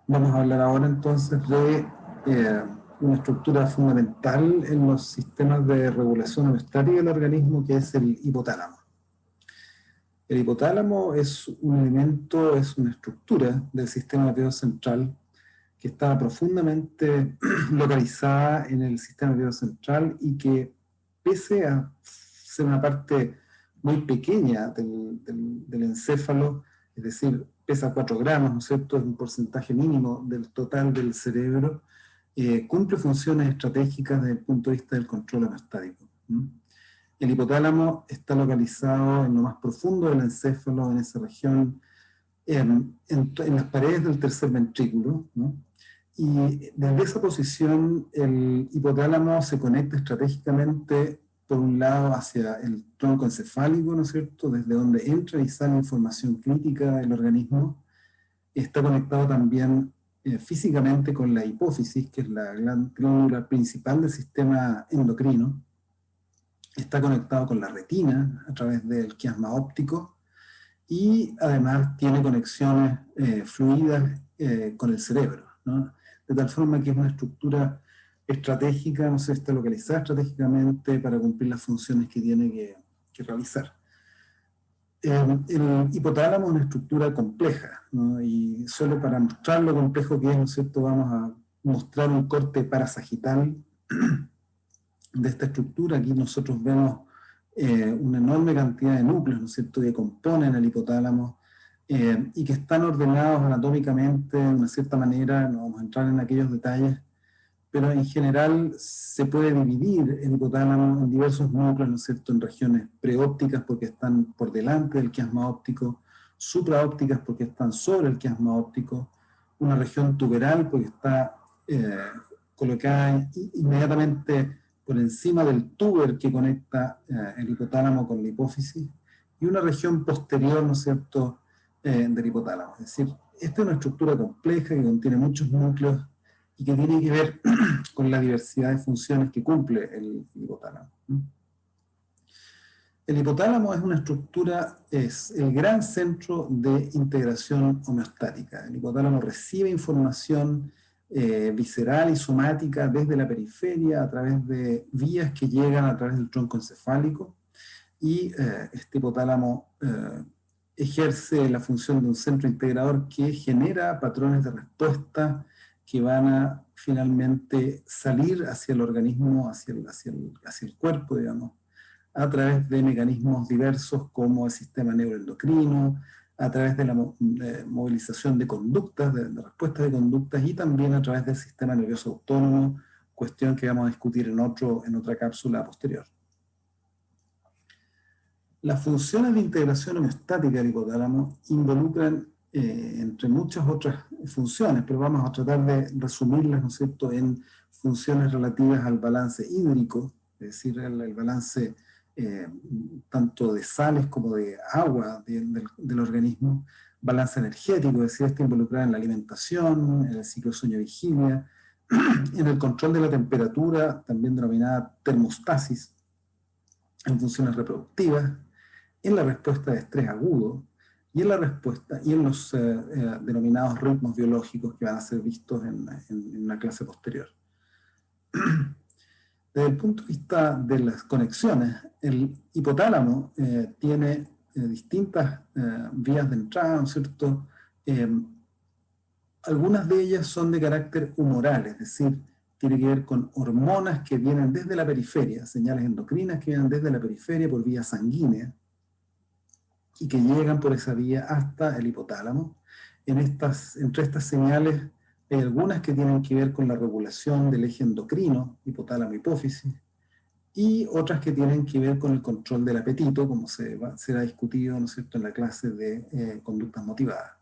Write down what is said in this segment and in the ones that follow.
Vamos a hablar ahora entonces de una estructura fundamental en los sistemas de regulación homeostática del organismo, que es el hipotálamo. El hipotálamo es un elemento, es una estructura del sistema nervioso central que está profundamente localizada en el sistema nervioso central y que, pese a ser una parte muy pequeña del encéfalo, es decir, pesa 4 gramos, ¿no es cierto?, es un porcentaje mínimo del total del cerebro, cumple funciones estratégicas desde el punto de vista del control homeostático. El hipotálamo está localizado en lo más profundo del encéfalo, en esa región, en las paredes del tercer ventrículo, ¿no? Y desde esa posición el hipotálamo se conecta estratégicamente, por un lado, hacia el tronco encefálico, ¿no es cierto?, desde donde entra y sale información crítica del organismo. Está conectado también físicamente con la hipófisis, que es la glándula principal del sistema endocrino. Está conectado con la retina a través del quiasma óptico y además tiene conexiones fluidas con el cerebro, ¿no? De tal forma que es una estructura estratégica, no sé, está localizada estratégicamente para cumplir las funciones que tiene que realizar. El hipotálamo es una estructura compleja, ¿no? Y solo para mostrar lo complejo que es, ¿no es cierto?, vamos a mostrar un corte parasagital de esta estructura. Aquí nosotros vemos una enorme cantidad de núcleos, ¿no es cierto?, que componen el hipotálamo y que están ordenados anatómicamente de una cierta manera. No vamos a entrar en aquellos detalles, pero en general se puede dividir el hipotálamo en diversos núcleos, ¿no es cierto?, en regiones preópticas porque están por delante del quiasma óptico, supraópticas porque están sobre el quiasma óptico, una región tuberal porque está colocada inmediatamente por encima del túber que conecta el hipotálamo con la hipófisis, y una región posterior, ¿no es cierto?, del hipotálamo. Es decir, esta es una estructura compleja que contiene muchos núcleos y que tiene que ver con la diversidad de funciones que cumple el hipotálamo. El hipotálamo es una estructura, es el gran centro de integración homeostática. El hipotálamo recibe información visceral y somática desde la periferia a través de vías que llegan a través del tronco encefálico, y este hipotálamo ejerce la función de un centro integrador que genera patrones de respuesta que van a finalmente salir hacia el organismo, hacia el cuerpo, digamos, a través de mecanismos diversos como el sistema neuroendocrino, a través de la movilización de conductas, de respuestas de conductas, y también a través del sistema nervioso autónomo, cuestión que vamos a discutir en otra cápsula posterior. Las funciones de integración homeostática del hipotálamo involucran, entre muchas otras funciones, pero vamos a tratar de resumirlas, ¿no es cierto?, en funciones relativas al balance hídrico, es decir, el balance tanto de sales como de agua del organismo, balance energético, es decir, está involucrada en la alimentación, en el ciclo sueño-vigilia, en el control de la temperatura, también denominada termostasis, en funciones reproductivas, en la respuesta de estrés agudo y en la respuesta y en los denominados ritmos biológicos que van a ser vistos en una clase posterior. Desde el punto de vista de las conexiones, el hipotálamo tiene distintas vías de entrada, ¿no es cierto? Algunas de ellas son de carácter humoral, es decir, tiene que ver con hormonas que vienen desde la periferia, señales endocrinas que vienen desde la periferia por vía sanguínea y que llegan por esa vía hasta el hipotálamo. Entre estas señales hay algunas que tienen que ver con la regulación del eje endocrino, hipotálamo-hipófisis, y otras que tienen que ver con el control del apetito, como será discutido, ¿no es cierto?, en la clase de conductas motivadas.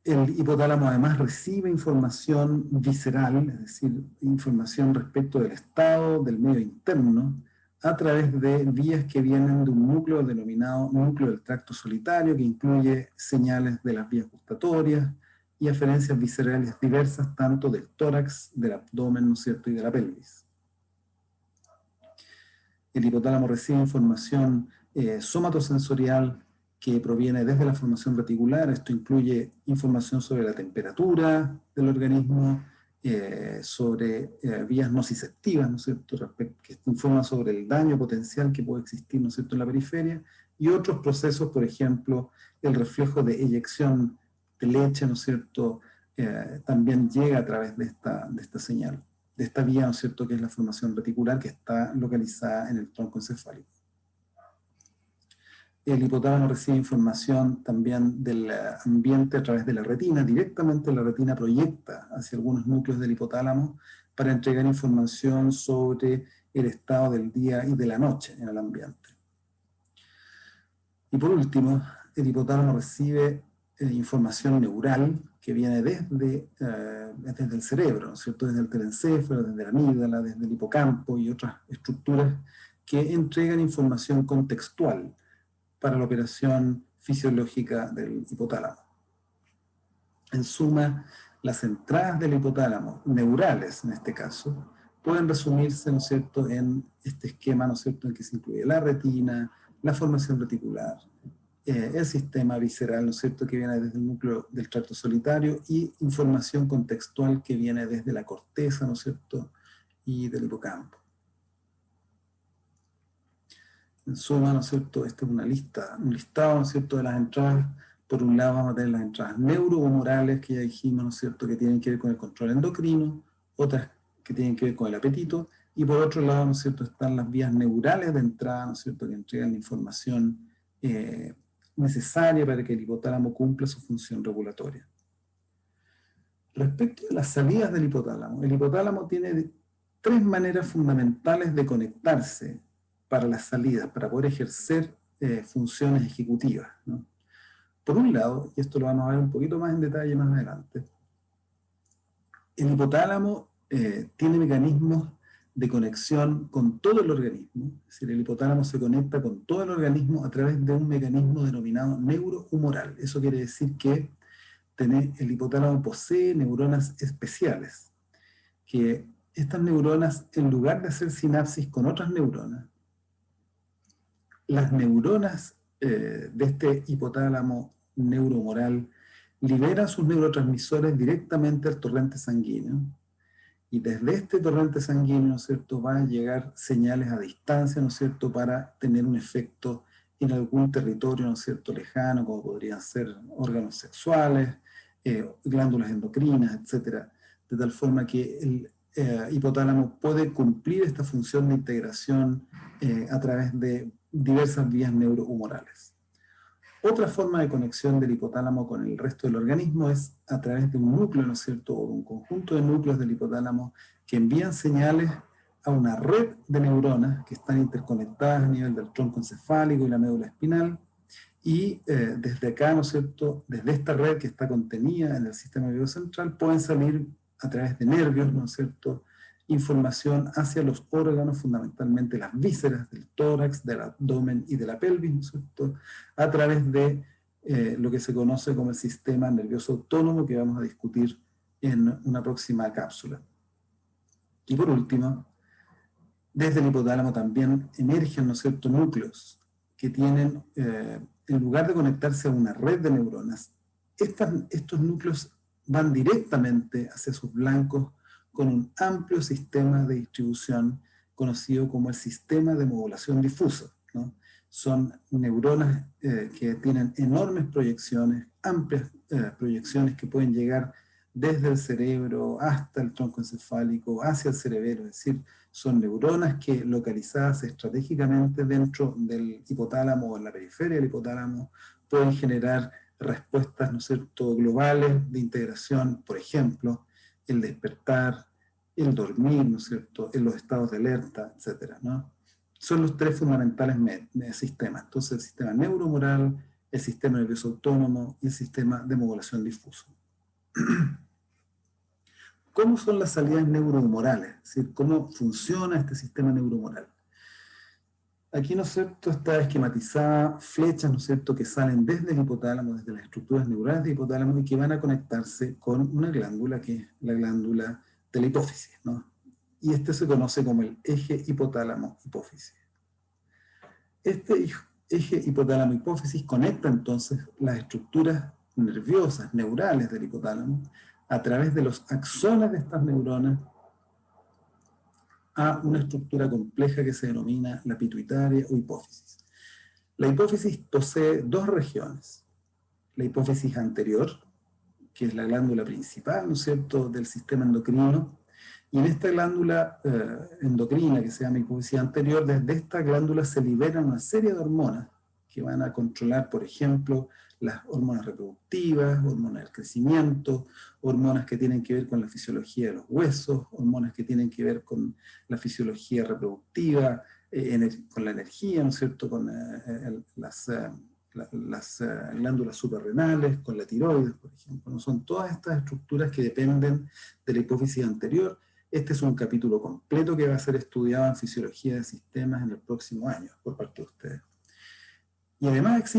El hipotálamo además recibe información visceral, es decir, información respecto del estado del medio interno, a través de vías que vienen de un núcleo denominado núcleo del tracto solitario, que incluye señales de las vías gustatorias y aferencias viscerales diversas, tanto del tórax, del abdomen, ¿no es cierto?, y de la pelvis. El hipotálamo recibe información somatosensorial que proviene desde la formación reticular. Esto incluye información sobre la temperatura del organismo, sobre vías nociceptivas, ¿no es cierto?, que informan sobre el daño potencial que puede existir, ¿no es cierto?, en la periferia, y otros procesos, por ejemplo, el reflejo de eyección de leche, ¿no es cierto?, también llega a través de esta señal, de esta vía, ¿no es cierto?, que es la formación reticular, que está localizada en el tronco encefálico. El hipotálamo recibe información también del ambiente a través de la retina. Directamente la retina proyecta hacia algunos núcleos del hipotálamo para entregar información sobre el estado del día y de la noche en el ambiente. Y por último, el hipotálamo recibe información neural que viene desde el cerebro, ¿no es cierto?, desde el telencéfalo, desde la amígdala, desde el hipocampo y otras estructuras que entregan información contextual para la operación fisiológica del hipotálamo. En suma, las entradas del hipotálamo, neurales en este caso, pueden resumirse, ¿no es cierto?, en este esquema, ¿no es cierto?, en que se incluye la retina, la formación reticular, el sistema visceral, ¿no es cierto?, que viene desde el núcleo del tracto solitario, y información contextual que viene desde la corteza, ¿no es cierto?, y del hipocampo. En suma, ¿no es cierto?, esta es una lista, un listado, ¿no es cierto?, de las entradas. Por un lado vamos a tener las entradas neurohumorales, que ya dijimos, ¿no es cierto?, que tienen que ver con el control endocrino, otras que tienen que ver con el apetito, y por otro lado, ¿no es cierto?, están las vías neurales de entrada, ¿no es cierto?, que entregan la información necesaria para que el hipotálamo cumpla su función regulatoria. Respecto a las salidas del hipotálamo, el hipotálamo tiene tres maneras fundamentales de conectarse para las salidas, para poder ejercer funciones ejecutivas, ¿no? Por un lado, y esto lo vamos a ver un poquito más en detalle más adelante, el hipotálamo tiene mecanismos de conexión con todo el organismo. Es decir, el hipotálamo se conecta con todo el organismo a través de un mecanismo denominado neurohumoral. Eso quiere decir que el hipotálamo posee neuronas especiales, que estas neuronas, en lugar de hacer sinapsis con otras neuronas, las neuronas de este hipotálamo neurohumoral liberan sus neurotransmisores directamente al torrente sanguíneo, y desde este torrente sanguíneo, ¿no es cierto?, van a llegar señales a distancia, ¿no es cierto?, para tener un efecto en algún territorio, ¿no es cierto?, lejano, como podrían ser órganos sexuales, glándulas endocrinas, etcétera, de tal forma que el hipotálamo puede cumplir esta función de integración a través de diversas vías neurohumorales. Otra forma de conexión del hipotálamo con el resto del organismo es a través de un núcleo, ¿no es cierto?, o de un conjunto de núcleos del hipotálamo que envían señales a una red de neuronas que están interconectadas a nivel del tronco encefálico y la médula espinal, y desde acá, ¿no es cierto?, desde esta red que está contenida en el sistema nervioso central, pueden salir a través de nervios, ¿no es cierto?, información hacia los órganos, fundamentalmente las vísceras del tórax, del abdomen y de la pelvis, ¿no es cierto?, a través de lo que se conoce como el sistema nervioso autónomo, que vamos a discutir en una próxima cápsula. Y por último, desde el hipotálamo también emergen, ¿no es cierto?, núcleos que tienen, en lugar de conectarse a una red de neuronas, estos núcleos van directamente hacia sus blancos con un amplio sistema de distribución conocido como el sistema de modulación difuso, ¿no? Son neuronas que tienen enormes proyecciones, amplias proyecciones que pueden llegar desde el cerebro hasta el tronco encefálico, hacia el cerebelo. Es decir, son neuronas que, localizadas estratégicamente dentro del hipotálamo o en la periferia del hipotálamo, pueden generar respuestas, ¿no es cierto?, globales de integración, por ejemplo, el despertar, el dormir, ¿no es cierto?, en los estados de alerta, etcétera, ¿no? Son los tres fundamentales sistemas. Entonces, el sistema neurohumoral, el sistema nervioso autónomo y el sistema de modulación difuso. ¿Cómo son las salidas neurohumorales? Es decir, ¿cómo funciona este sistema neurohumoral? Aquí, ¿no es cierto?, está esquematizada flechas, ¿no es cierto?, que salen desde el hipotálamo, desde las estructuras neurales del hipotálamo, y que van a conectarse con una glándula que es la glándula de la hipófisis, ¿no? Y este se conoce como el eje hipotálamo-hipófisis. Este eje hipotálamo-hipófisis conecta entonces las estructuras nerviosas, neurales del hipotálamo, a través de los axones de estas neuronas a una estructura compleja que se denomina la pituitaria o hipófisis. La hipófisis posee dos regiones. La hipófisis anterior, que es la glándula principal, ¿no es cierto?, del sistema endocrino, y en esta glándula endocrina que se llama hipófisis anterior, desde esta glándula se liberan una serie de hormonas que van a controlar, por ejemplo, las hormonas reproductivas, hormonas del crecimiento, hormonas que tienen que ver con la fisiología de los huesos, hormonas que tienen que ver con la fisiología reproductiva, con la energía, ¿no es cierto?, con las glándulas suprarrenales, con la tiroides, por ejemplo. ¿No? Son todas estas estructuras que dependen de la hipófisis anterior. Este es un capítulo completo que va a ser estudiado en fisiología de sistemas en el próximo año por parte de ustedes. Y además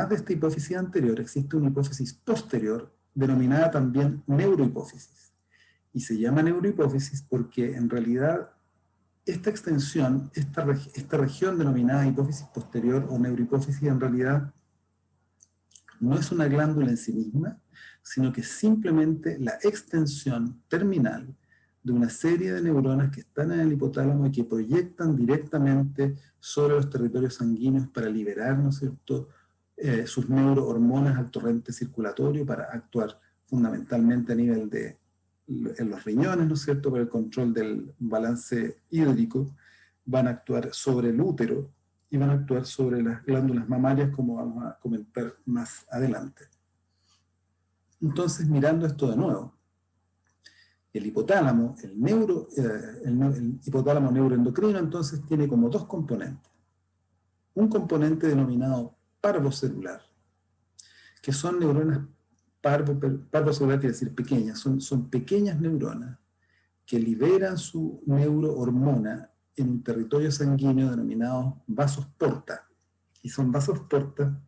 de esta hipófisis anterior, existe una hipófisis posterior denominada también neurohipófisis. Y se llama neurohipófisis porque en realidad esta extensión, esta región denominada hipófisis posterior o neurohipófisis en realidad no es una glándula en sí misma, sino que es simplemente la extensión terminal de una serie de neuronas que están en el hipotálamo y que proyectan directamente sobre los territorios sanguíneos para liberar, ¿no es cierto?, sus neurohormonas al torrente circulatorio para actuar fundamentalmente a nivel de en los riñones, ¿no es cierto?, para el control del balance hídrico, van a actuar sobre el útero y van a actuar sobre las glándulas mamarias, como vamos a comentar más adelante. Entonces, mirando esto de nuevo, el hipotálamo, el hipotálamo neuroendocrino, entonces tiene como dos componentes. Un componente denominado parvocelular, que son neuronas parvocelular, quiere decir pequeñas, son pequeñas neuronas que liberan su neurohormona en un territorio sanguíneo denominado vasos porta. Y son vasos porta,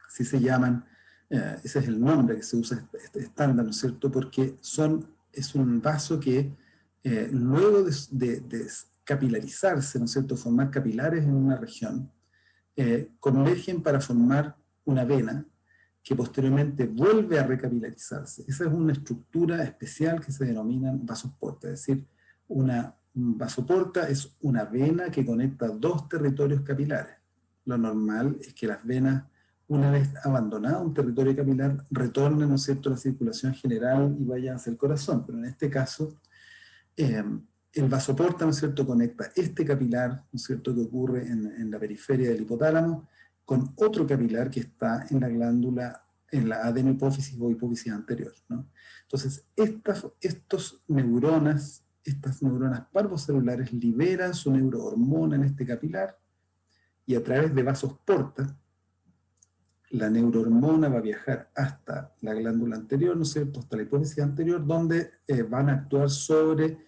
así se llaman, ese es el nombre que se usa estándar, ¿no es cierto?, porque es un vaso que luego de capilarizarse, ¿no es cierto?, formar capilares en una región, convergen para formar una vena que posteriormente vuelve a recapilarizarse. Esa es una estructura especial que se denomina vasos porta, es decir, un vaso porta es una vena que conecta dos territorios capilares. Lo normal es que las venas, una vez abandonado un territorio capilar, retornen, ¿no es cierto?, a la circulación general y vayan hacia el corazón, pero en este caso el vasoporta, ¿no es cierto?, conecta este capilar, ¿no es cierto?, que ocurre en la periferia del hipotálamo, con otro capilar que está en la glándula, en la adenohipófisis o hipófisis anterior, ¿no? Entonces, estas neuronas parvocelulares liberan su neurohormona en este capilar y a través de vasos porta, la neurohormona va a viajar hasta la glándula anterior, ¿no es cierto?, hasta la hipófisis anterior, donde van a actuar sobre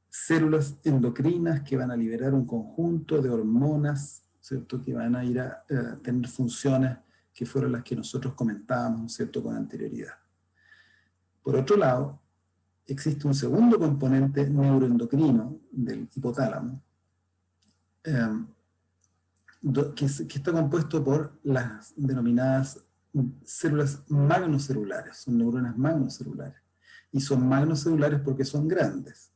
células endocrinas que van a liberar un conjunto de hormonas, ¿cierto?, que van a ir a tener funciones que fueron las que nosotros comentábamos, ¿no es cierto?, con anterioridad. Por otro lado, existe un segundo componente neuroendocrino del hipotálamo, que está compuesto por las denominadas células magnocelulares, son neuronas magnocelulares. Y son magnocelulares porque son grandes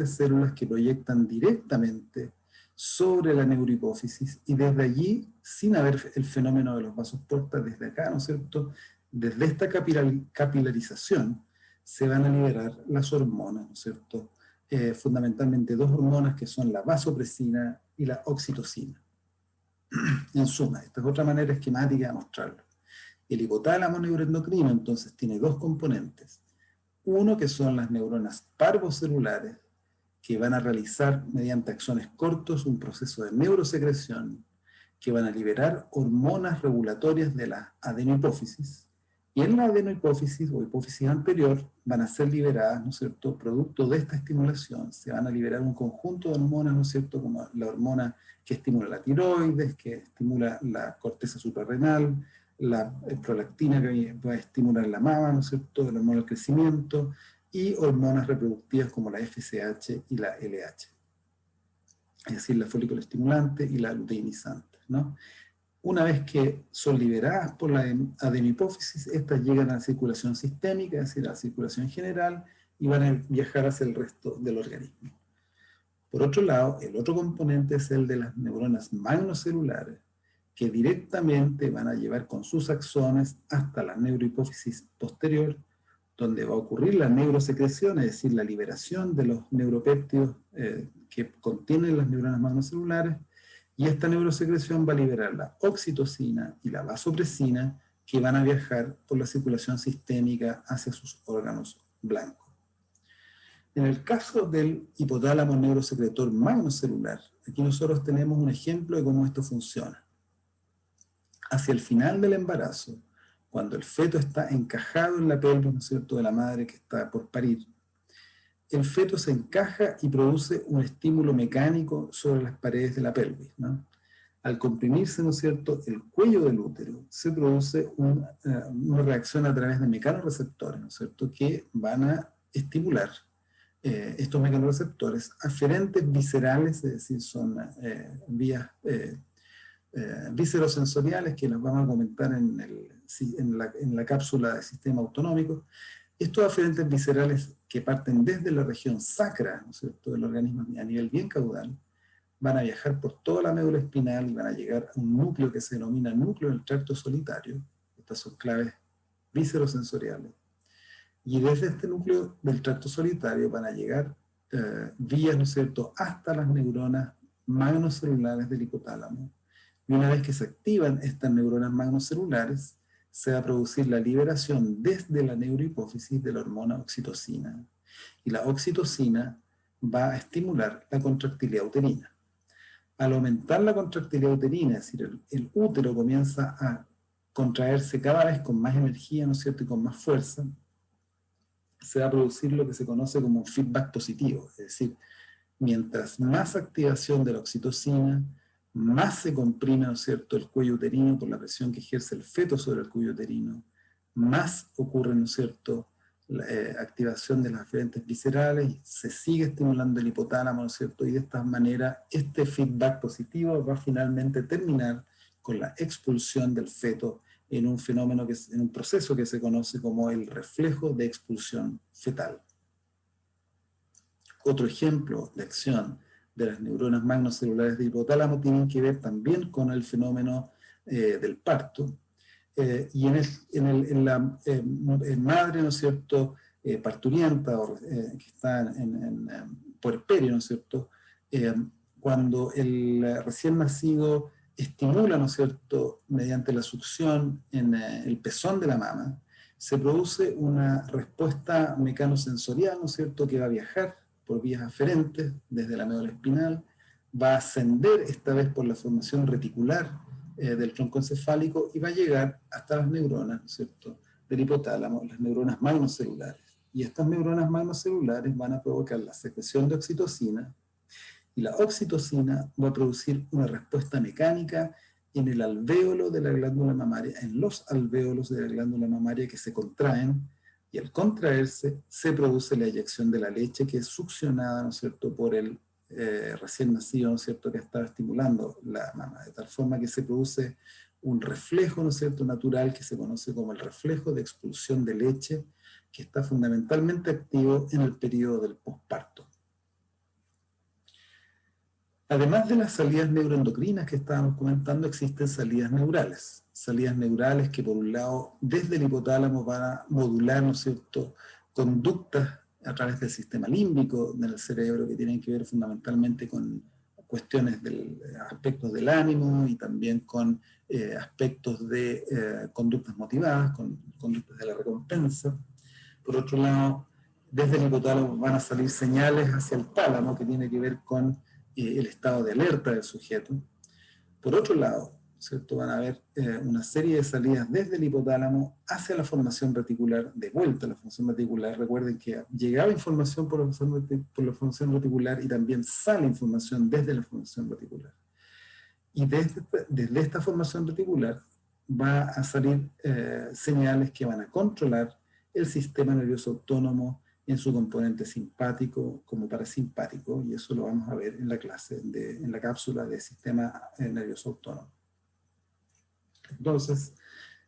células que proyectan directamente sobre la neurohipófisis y desde allí, sin haber el fenómeno de los vasos porta, desde acá, ¿no es cierto?, desde esta capilarización se van a liberar las hormonas, ¿no es cierto?, fundamentalmente dos hormonas que son la vasopresina y la oxitocina. En suma, esta es otra manera esquemática de mostrarlo. El hipotálamo neuroendocrino entonces tiene dos componentes. Uno que son las neuronas parvocelulares, que van a realizar mediante axones cortos un proceso de neurosecreción, que van a liberar hormonas regulatorias de la adenohipófisis, y en la adenohipófisis o hipófisis anterior van a ser liberadas, ¿no es cierto?, producto de esta estimulación, se van a liberar un conjunto de hormonas, ¿no es cierto?, como la hormona que estimula la tiroides, que estimula la corteza suprarrenal, la prolactina que va a estimular la mama, ¿no es cierto?, el hormona del crecimiento, y hormonas reproductivas como la FSH y la LH, es decir, la folículo estimulante y la luteinizante, ¿no? Una vez que son liberadas por la adenohipófisis, estas llegan a la circulación sistémica, es decir, a la circulación general, y van a viajar hacia el resto del organismo. Por otro lado, el otro componente es el de las neuronas magnocelulares, que directamente van a llevar con sus axones hasta la neurohipófisis posterior, donde va a ocurrir la neurosecreción, es decir, la liberación de los neuropéptidos que contienen las neuronas magnocelulares, y esta neurosecreción va a liberar la oxitocina y la vasopresina, que van a viajar por la circulación sistémica hacia sus órganos blancos. En el caso del hipotálamo neurosecretor magnocelular, aquí nosotros tenemos un ejemplo de cómo esto funciona. Hacia el final del embarazo, cuando el feto está encajado en la pelvis, ¿no es cierto?, de la madre que está por parir, el feto se encaja y produce un estímulo mecánico sobre las paredes de la pelvis, ¿no? Al comprimirse, ¿no es cierto?, el cuello del útero, se produce una reacción a través de mecanorreceptores, ¿no es cierto?, que van a estimular estos mecanorreceptores aferentes viscerales, es decir, son vías viscerosensoriales que nos vamos a comentar en la cápsula de sistema autonómico. Estos aferentes viscerales que parten desde la región sacra, ¿no es cierto?, del organismo a nivel bien caudal, van a viajar por toda la médula espinal y van a llegar a un núcleo que se denomina núcleo del tracto solitario. Estas son claves viscerosensoriales. Y desde este núcleo del tracto solitario van a llegar vías, ¿no es cierto?, hasta las neuronas magnocelulares del hipotálamo. Y una vez que se activan estas neuronas magnocelulares, se va a producir la liberación desde la neurohipófisis de la hormona oxitocina. Y la oxitocina va a estimular la contractilidad uterina. Al aumentar la contractilidad uterina, es decir, el útero comienza a contraerse cada vez con más energía, ¿no es cierto?, y con más fuerza, se va a producir lo que se conoce como un feedback positivo, es decir, mientras más activación de la oxitocina, más se comprime, ¿no es cierto?, el cuello uterino por la presión que ejerce el feto sobre el cuello uterino, más ocurre, ¿no es cierto?, la activación de las aferentes viscerales, y se sigue estimulando el hipotálamo, ¿no es cierto?, y de esta manera este feedback positivo va a finalmente terminar con la expulsión del feto en un fenómeno, en un proceso que se conoce como el reflejo de expulsión fetal. Otro ejemplo de acción de las neuronas magnocelulares del hipotálamo tienen que ver también con el fenómeno del parto. Y en la madre, ¿no es cierto?, parturienta, que está en puerperio, ¿no es cierto?, cuando el recién nacido estimula, ¿no es cierto?, mediante la succión en el pezón de la mama, se produce una respuesta mecanosensorial, ¿no es cierto?, que va a viajar por vías aferentes desde la médula espinal, va a ascender esta vez por la formación reticular del tronco encefálico y va a llegar hasta las neuronas, ¿no es cierto?, del hipotálamo, las neuronas magnocelulares. Y estas neuronas magnocelulares van a provocar la secreción de oxitocina, y la oxitocina va a producir una respuesta mecánica en el alvéolo de la glándula mamaria, en los alvéolos de la glándula mamaria que se contraen, y al contraerse se produce la eyección de la leche, que es succionada, ¿no es cierto?, por el recién nacido, ¿no es cierto?, que está estimulando la mama, de tal forma que se produce un reflejo, ¿no es cierto?, natural, que se conoce como el reflejo de expulsión de leche, que está fundamentalmente activo en el periodo del posparto. Además de las salidas neuroendocrinas que estábamos comentando, existen salidas neurales que por un lado desde el hipotálamo van a modular, ¿no es cierto?, conductas a través del sistema límbico del cerebro que tienen que ver fundamentalmente con cuestiones aspectos del ánimo y también con aspectos de conductas motivadas, con conductas de la recompensa. Por otro lado, desde el hipotálamo van a salir señales hacia el tálamo que tiene que ver con el estado de alerta del sujeto. Por otro lado, ¿cierto?, van a haber una serie de salidas desde el hipotálamo hacia la formación reticular, de vuelta a la formación reticular. Recuerden que llegaba información por la formación reticular y también sale información desde la formación reticular. Y desde esta formación reticular va a salir señales que van a controlar el sistema nervioso autónomo en su componente simpático como parasimpático, y eso lo vamos a ver en la clase, en la cápsula de sistema nervioso autónomo. Entonces,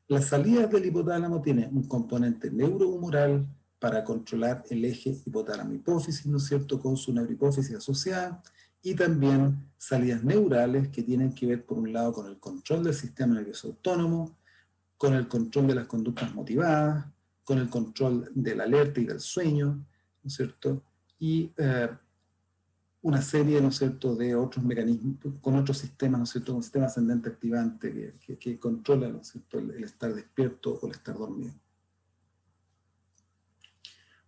las salidas del hipotálamo tienen un componente neurohumoral para controlar el eje hipotálamo-hipófisis, ¿no es cierto?, con su neurohipófisis asociada, y también salidas neurales que tienen que ver, por un lado, con el control del sistema nervioso autónomo, con el control de las conductas motivadas, con el control del alerta y del sueño, ¿no es cierto?, y una serie, ¿no es cierto?, de otros mecanismos, con otros sistemas, ¿no es cierto?, un sistema ascendente activante que controla, ¿no es cierto?, el estar despierto o el estar dormido.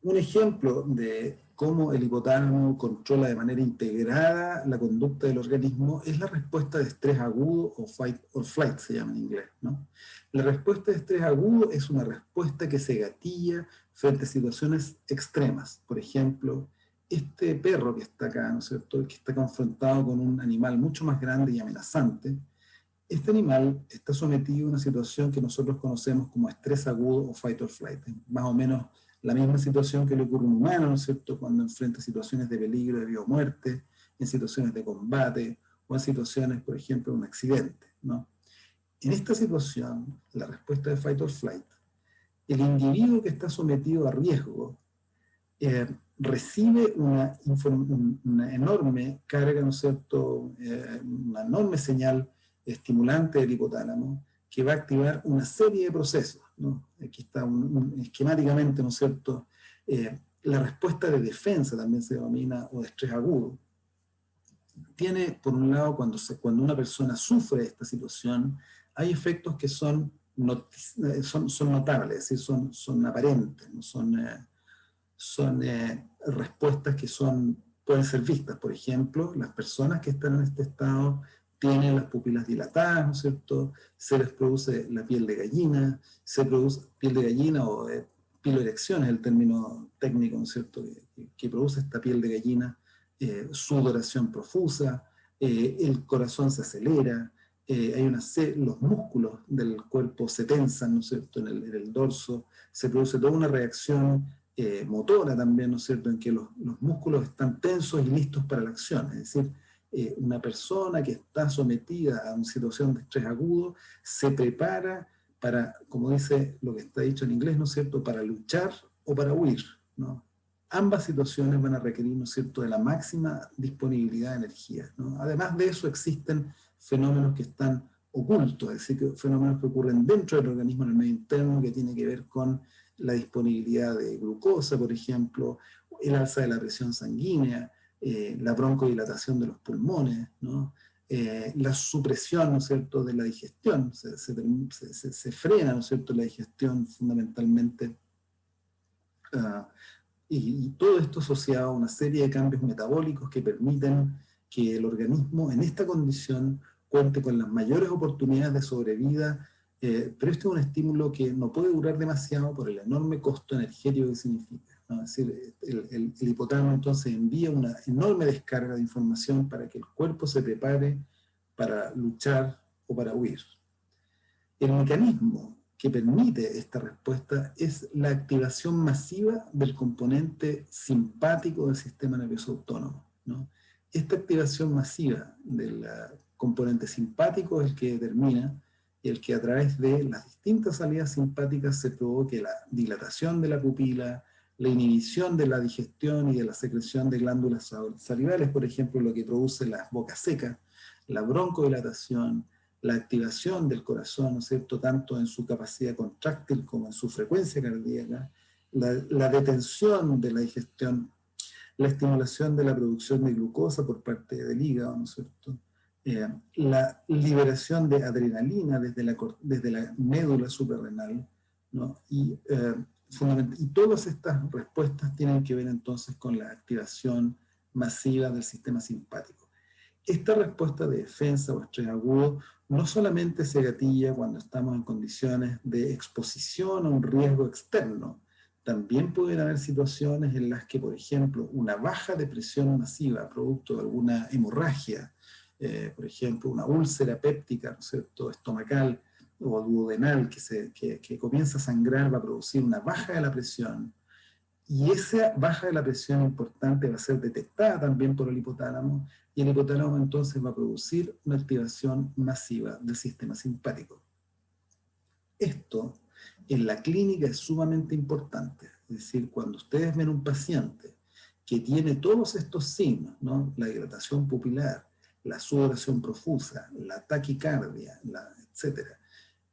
Un ejemplo de cómo el hipotálamo controla de manera integrada la conducta del organismo es la respuesta de estrés agudo o fight or flight, se llama en inglés, ¿no? La respuesta de estrés agudo es una respuesta que se gatilla frente a situaciones extremas. Por ejemplo, este perro que está acá, ¿no es cierto?, que está confrontado con un animal mucho más grande y amenazante. Este animal está sometido a una situación que nosotros conocemos como estrés agudo o fight or flight. Más o menos la misma situación que le ocurre a un humano, ¿no es cierto?, cuando enfrenta situaciones de peligro, de vida o muerte, en situaciones de combate o en situaciones, por ejemplo, de un accidente, ¿no? En esta situación, la respuesta de fight or flight, el individuo que está sometido a riesgo recibe una enorme carga, ¿no es cierto?, una enorme señal estimulante del hipotálamo que va a activar una serie de procesos, ¿no? Aquí está esquemáticamente, ¿no es cierto?, la respuesta de defensa también se denomina, o de estrés agudo. Tiene, por un lado, cuando una persona sufre esta situación, hay efectos que son notables, es decir, son aparentes, ¿no? Son respuestas que pueden ser vistas. Por ejemplo, las personas que están en este estado tienen las pupilas dilatadas, ¿no es cierto?, se les produce la piel de gallina, se produce piel de gallina o piloerección es el término técnico, ¿no es cierto?, que produce esta piel de gallina, sudoración profusa, el corazón se acelera, los músculos del cuerpo se tensan, ¿no es cierto?, en el dorso, se produce toda una reacción motora también, ¿no es cierto?, en que los músculos están tensos y listos para la acción. Es decir, una persona que está sometida a una situación de estrés agudo se prepara para, como dice lo que está dicho en inglés, ¿no es cierto?, para luchar o para huir, ¿no? Ambas situaciones van a requerir, ¿no es cierto?, de la máxima disponibilidad de energía, ¿no? Además de eso, existen fenómenos que están ocultos, es decir, fenómenos que ocurren dentro del organismo, en el medio interno, que tiene que ver con la disponibilidad de glucosa, por ejemplo, el alza de la presión sanguínea, la broncodilatación de los pulmones, ¿no? La supresión, ¿no es cierto?, de la digestión, se frena, ¿no es cierto?, la digestión fundamentalmente, y todo esto asociado a una serie de cambios metabólicos que permiten que el organismo en esta condición cuente con las mayores oportunidades de sobrevida, pero este es un estímulo que no puede durar demasiado por el enorme costo energético que significa, ¿no? Es decir, el hipotálamo entonces envía una enorme descarga de información para que el cuerpo se prepare para luchar o para huir. El mecanismo que permite esta respuesta es la activación masiva del componente simpático del sistema nervioso autónomo, ¿no? Esta activación masiva del componente simpático es el que determina y el que a través de las distintas salidas simpáticas se provoque la dilatación de la pupila, la inhibición de la digestión y de la secreción de glándulas salivales, por ejemplo, lo que produce la boca seca, la broncodilatación, la activación del corazón, ¿no es cierto?, tanto en su capacidad contráctil como en su frecuencia cardíaca, la detención de la digestión, la estimulación de la producción de glucosa por parte del hígado, ¿no es cierto?, la liberación de adrenalina desde la médula suprarrenal, ¿no? Y todas estas respuestas tienen que ver entonces con la activación masiva del sistema simpático. Esta respuesta de defensa o estrés agudo no solamente se gatilla cuando estamos en condiciones de exposición a un riesgo externo, también pueden haber situaciones en las que, por ejemplo, una baja de presión masiva producto de alguna hemorragia, por ejemplo, una úlcera péptica, ¿no es cierto?, estomacal o duodenal que comienza a sangrar, va a producir una baja de la presión, y esa baja de la presión importante va a ser detectada también por el hipotálamo, y el hipotálamo entonces va a producir una activación masiva del sistema simpático. cierto?, en la clínica es sumamente importante. Es decir, cuando ustedes ven un paciente que tiene todos estos signos, ¿no?, la dilatación pupilar, la sudoración profusa, la taquicardia, etcétera,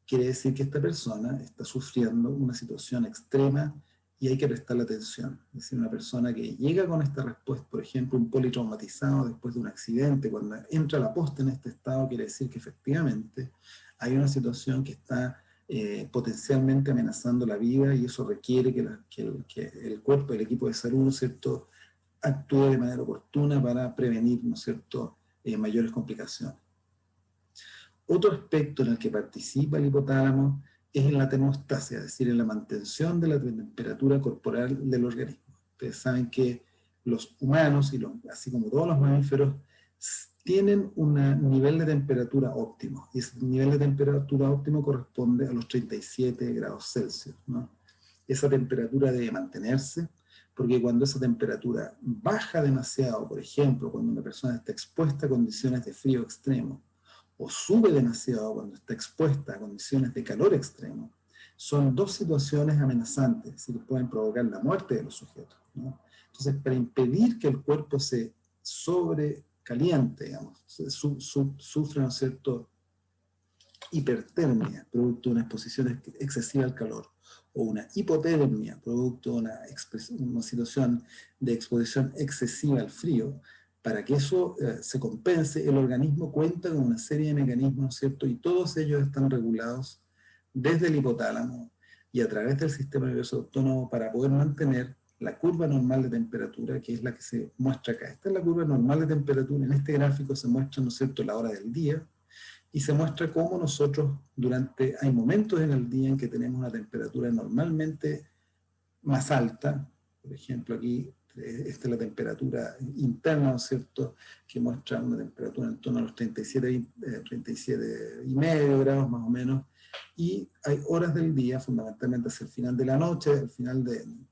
quiere decir que esta persona está sufriendo una situación extrema y hay que prestarle atención. Es decir, una persona que llega con esta respuesta, por ejemplo, un politraumatizado después de un accidente, cuando entra a la posta en este estado, quiere decir que efectivamente hay una situación que está potencialmente amenazando la vida, y eso requiere que el cuerpo, el equipo de salud, ¿no es cierto?, actúe de manera oportuna para prevenir, ¿no es cierto?, mayores complicaciones. Otro aspecto en el que participa el hipotálamo es en la termostasia, es decir, en la mantención de la temperatura corporal del organismo. Ustedes saben que los humanos, así como todos los mamíferos, tienen un nivel de temperatura óptimo, y ese nivel de temperatura óptimo corresponde a los 37 grados Celsius, ¿no? Esa temperatura debe mantenerse, porque cuando esa temperatura baja demasiado, por ejemplo, cuando una persona está expuesta a condiciones de frío extremo, o sube demasiado cuando está expuesta a condiciones de calor extremo, son dos situaciones amenazantes, es decir, pueden provocar la muerte de los sujetos, ¿no? Entonces, para impedir que el cuerpo se sobrecaliente, digamos, sufra, ¿no es cierto?, hipertermia, producto de una exposición excesiva al calor, o una hipotermia, producto de una situación de exposición excesiva al frío, para que eso se compense, el organismo cuenta con una serie de mecanismos, ¿no es cierto?, y todos ellos están regulados desde el hipotálamo y a través del sistema nervioso autónomo para poder mantener la curva normal de temperatura, que es la que se muestra acá. Esta es la curva normal de temperatura. En este gráfico se muestra, ¿no es cierto?, la hora del día, y se muestra cómo nosotros hay momentos en el día en que tenemos una temperatura normalmente más alta. Por ejemplo, aquí esta es la temperatura interna, ¿no es cierto?, que muestra una temperatura en torno a los 37 y medio grados más o menos, y hay horas del día, fundamentalmente hacia el final de la noche, al final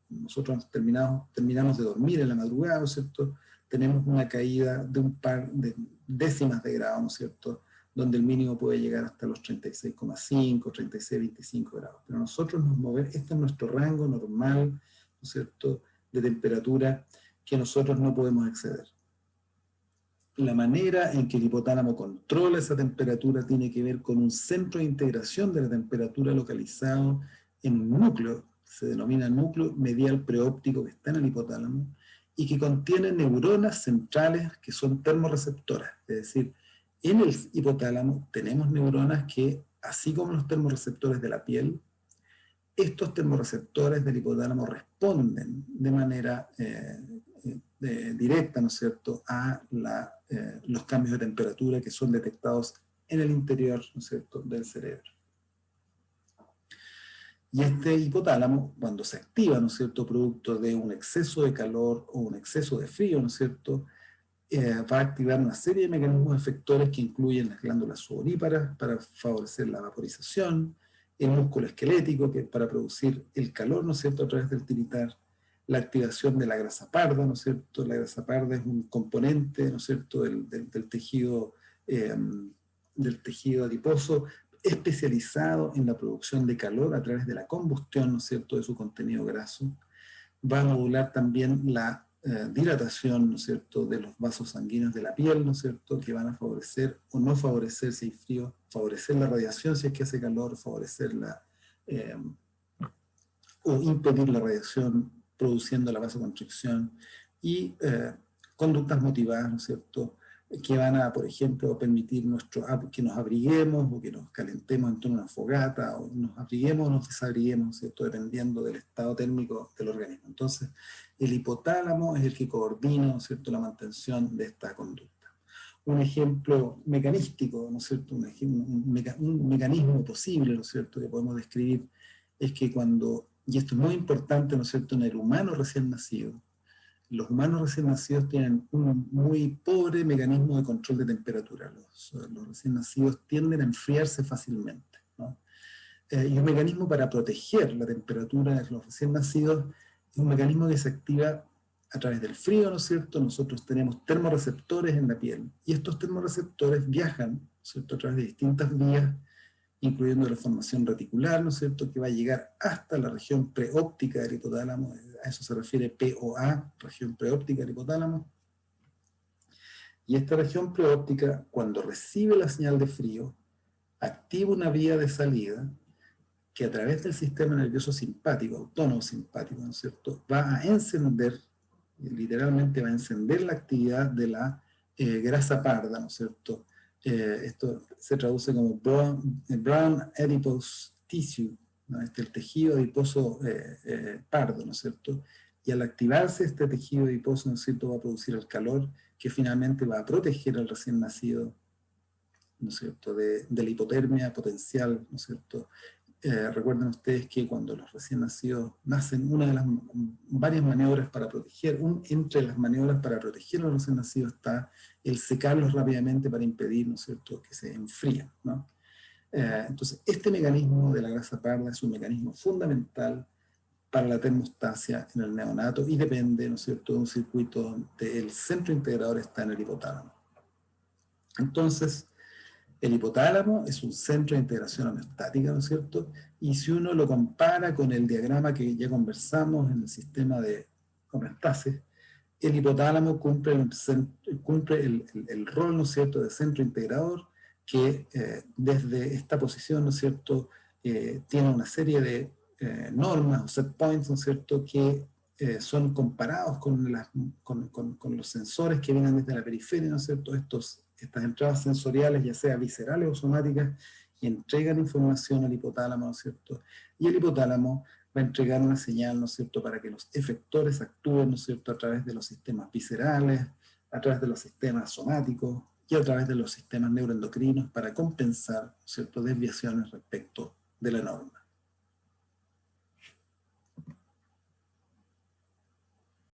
nosotros terminamos de dormir en la madrugada, ¿no es cierto?, tenemos una caída de un par de décimas de grado, ¿no es cierto?, donde el mínimo puede llegar hasta los 36,5, 36,25 grados. Pero nosotros nos movemos, este es nuestro rango normal, ¿no es cierto?, de temperatura que nosotros no podemos exceder. La manera en que el hipotálamo controla esa temperatura tiene que ver con un centro de integración de la temperatura localizado en un núcleo, se denomina núcleo medial preóptico, que está en el hipotálamo, y que contiene neuronas centrales que son termorreceptoras, es decir, en el hipotálamo tenemos neuronas que, así como los termorreceptores de la piel, estos termorreceptores del hipotálamo responden de manera directa, ¿no es cierto?, a los cambios de temperatura que son detectados en el interior, ¿no es cierto?, del cerebro. Y este hipotálamo, cuando se activa, ¿no es cierto?, producto de un exceso de calor o un exceso de frío, ¿no es cierto?, va a activar una serie de mecanismos efectores que incluyen las glándulas sudoríparas para favorecer la vaporización, el músculo esquelético que para producir el calor, ¿no es cierto?, a través del tiritar, la activación de la grasa parda, ¿no es cierto? La grasa parda es un componente, ¿no es cierto?, del tejido adiposo especializado en la producción de calor a través de la combustión, ¿no es cierto?, de su contenido graso. Va a modular también la dilatación, ¿no es cierto?, de los vasos sanguíneos de la piel, ¿no es cierto?, que van a favorecer o no favorecer si hay frío, favorecer la radiación si es que hace calor, favorecer o impedir la radiación produciendo la vasoconstricción, y conductas motivadas, ¿no es cierto?, que van a, por ejemplo, permitir que nos abriguemos o que nos calentemos en torno a una fogata, o nos abriguemos o nos desabriguemos, ¿cierto?, dependiendo del estado térmico del organismo. Entonces, el hipotálamo es el que coordina, ¿no es cierto?, la mantención de esta conducta. Un ejemplo mecanístico, ¿no es cierto?, un mecanismo posible, ¿no es cierto?, que podemos describir es que y esto es muy importante, ¿no es cierto?, en el humano recién nacido, los humanos recién nacidos tienen un muy pobre mecanismo de control de temperatura. Los recién nacidos tienden a enfriarse fácilmente, ¿no? Y un mecanismo para proteger la temperatura de los recién nacidos es un mecanismo que se activa a través del frío, ¿no es cierto? Nosotros tenemos termorreceptores en la piel, y estos termorreceptores viajan, ¿no es cierto?, a través de distintas vías, incluyendo la formación reticular, ¿no es cierto?, que va a llegar hasta la región preóptica del hipotálamo, a eso se refiere POA, región preóptica del hipotálamo. Y esta región preóptica, cuando recibe la señal de frío, activa una vía de salida que a través del sistema nervioso simpático, autónomo simpático, ¿no es cierto?, va a encender, literalmente va a encender la actividad de la grasa parda, ¿no es cierto? Esto se traduce como brown adipose tissue, ¿no? El tejido adiposo pardo, ¿no es cierto? Y al activarse este tejido adiposo, ¿no es cierto?, va a producir el calor que finalmente va a proteger al recién nacido, ¿no es cierto?, de la hipotermia potencial, ¿no es cierto? Recuerden ustedes que cuando los recién nacidos nacen, una de las varias maniobras para proteger, entre las maniobras para proteger a los recién nacidos está el secarlos rápidamente para impedir, ¿no es cierto?, que se enfríen, ¿no? Entonces, este mecanismo de la grasa parda es un mecanismo fundamental para la termostasia en el neonato y depende, ¿no es cierto?, de un circuito donde el centro integrador está en el hipotálamo. Entonces, el hipotálamo es un centro de integración homeostática, ¿no es cierto? Y si uno lo compara con el diagrama que ya conversamos en el sistema de homeostasis, el hipotálamo cumple el rol, ¿no es cierto?, de centro integrador que desde esta posición, ¿no es cierto?, tiene una serie de normas o set points, ¿no es cierto?, que son comparados con los sensores que vienen desde la periferia, ¿no es cierto?, estas entradas sensoriales, ya sea viscerales o somáticas, y entregan información al hipotálamo, ¿no es cierto? Y el hipotálamo va a entregar una señal, ¿no es cierto?, para que los efectores actúen, ¿no es cierto?, a través de los sistemas viscerales, a través de los sistemas somáticos y a través de los sistemas neuroendocrinos para compensar, ¿no es cierto?, desviaciones respecto de la norma.